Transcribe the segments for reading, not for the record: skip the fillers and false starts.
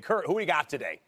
Kurt, who we got today?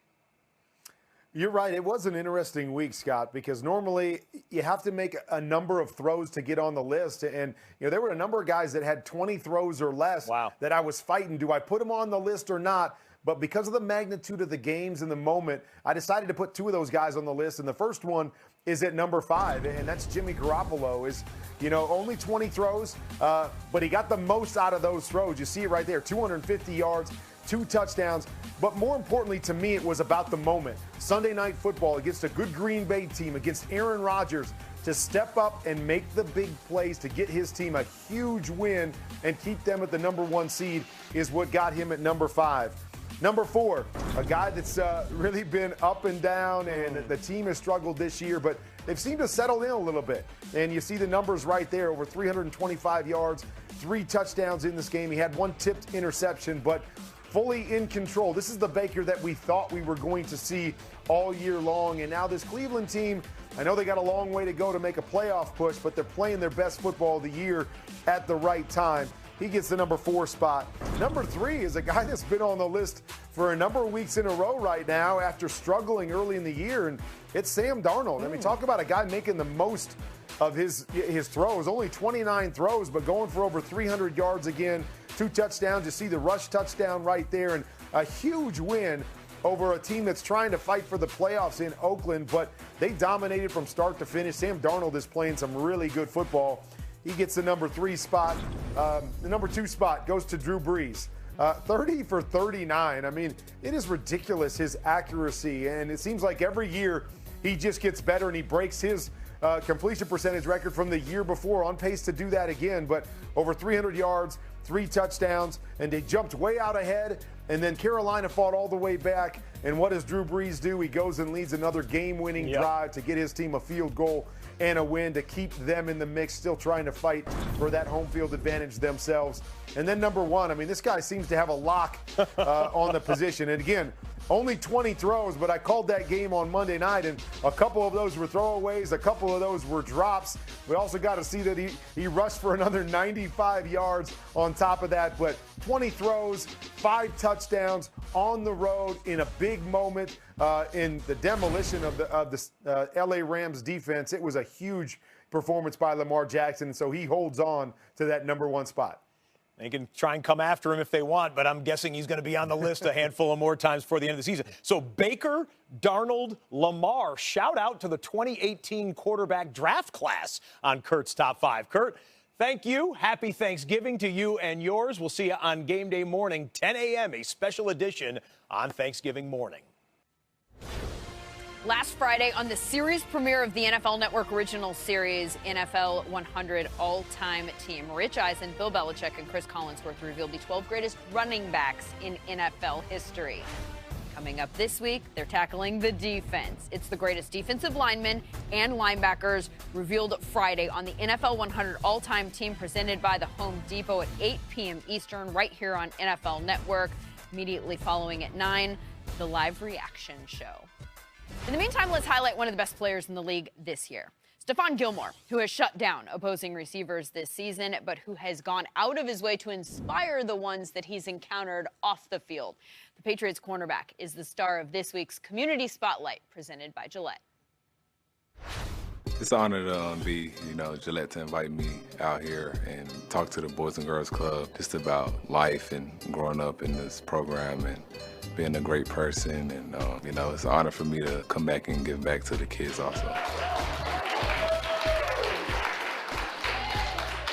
You're right. It was an interesting week, Scott, because normally you have to make a number of throws to get on the list. And, there were a number of guys that had 20 throws or less that I was fighting. Do I put them on the list or not? But because of the magnitude of the games in the moment, I decided to put two of those guys on the list. And the first one is at number 5, and that's Jimmy Garappolo. Is, only 20 throws, but he got the most out of those throws. You see it right there, 250 yards, 2 touchdowns. But more importantly to me, it was about the moment. Sunday Night Football against a good Green Bay team, against Aaron Rodgers, to step up and make the big plays to get his team a huge win and keep them at the number 1 seed is what got him at number 5. Number 4, a guy that's really been up and down, and the team has struggled this year, but they've seemed to settle in a little bit. And you see the numbers right there, over 325 yards, 3 touchdowns in this game. He had 1 tipped interception, but fully in control. This is the Baker that we thought we were going to see all year long. And now this Cleveland team, I know they got a long way to go to make a playoff push, but they're playing their best football of the year at the right time. He gets the number 4 spot. Number 3 is a guy that's been on the list for a number of weeks in a row right now after struggling early in the year, and it's Sam Darnold. I mean, talk about a guy making the most of his throws. Only 29 throws, but going for over 300 yards again, 2 touchdowns. You see the rush touchdown right there, and a huge win over a team that's trying to fight for the playoffs in Oakland, but they dominated from start to finish. Sam Darnold is playing some really good football. He gets the number 3 spot. The number 2 spot goes to Drew Brees. 30 for 39. I mean, it is ridiculous, his accuracy. And it seems like every year he just gets better and he breaks his completion percentage record from the year before, on pace to do that again. But over 300 yards, 3 touchdowns, and they jumped way out ahead. And then Carolina fought all the way back. And what does Drew Brees do? He goes and leads another game-winning drive to get his team a field goal and a win to keep them in the mix, still trying to fight for that home field advantage themselves. And then number 1, I mean, this guy seems to have a lock on the position. And again, only 20 throws, but I called that game on Monday night, and a couple of those were throwaways, a couple of those were drops. We also got to see that he rushed for another 95 yards on top of that, but 20 throws, 5 touchdowns on the road in a big moment in the demolition of the LA Rams defense. It was a huge performance by Lamar Jackson, so he holds on to that number 1 spot. They can try and come after him if they want, but I'm guessing he's going to be on the list a handful of more times before the end of the season. So Baker, Darnold, Lamar, shout out to the 2018 quarterback draft class on Kurt's Top 5. Kurt, thank you. Happy Thanksgiving to you and yours. We'll see you on game day morning, 10 a.m., a special edition on Thanksgiving morning. Last Friday, on the series premiere of the NFL Network original series, NFL 100 All-Time Team, Rich Eisen, Bill Belichick, and Chris Collinsworth revealed the 12 greatest running backs in NFL history. Coming up this week, they're tackling the defense. It's the greatest defensive linemen and linebackers revealed Friday on the NFL 100 All-Time Team, presented by the Home Depot at 8 p.m. Eastern, right here on NFL Network. Immediately following at 9, the live reaction show. In the meantime, let's highlight one of the best players in the league this year. Stephon Gilmore, who has shut down opposing receivers this season, but who has gone out of his way to inspire the ones that he's encountered off the field. The Patriots cornerback is the star of this week's Community Spotlight, presented by Gillette. It's an honor to be, Gillette, to invite me out here and talk to the Boys and Girls Club just about life and growing up in this program and being a great person. And, it's an honor for me to come back and give back to the kids also.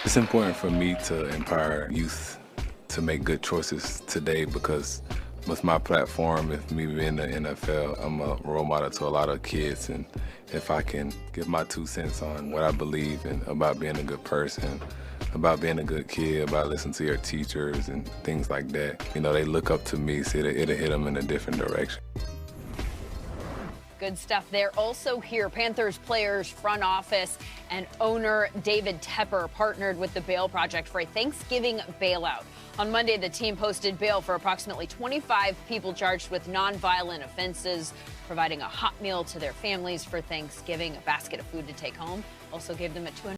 It's important for me to empower youth to make good choices today, because with my platform, with me being in the NFL, I'm a role model to a lot of kids. And if I can give my 2 cents on what I believe in about being a good person, about being a good kid, about listening to your teachers and things like that, they look up to me, so it'll hit them in a different direction. Good stuff there. Also here, Panthers players, front office, and owner David Tepper partnered with the Bail Project for a Thanksgiving bailout. On Monday, the team posted bail for approximately 25 people charged with nonviolent offenses, providing a hot meal to their families for Thanksgiving, a basket of food to take home. Also gave them a $200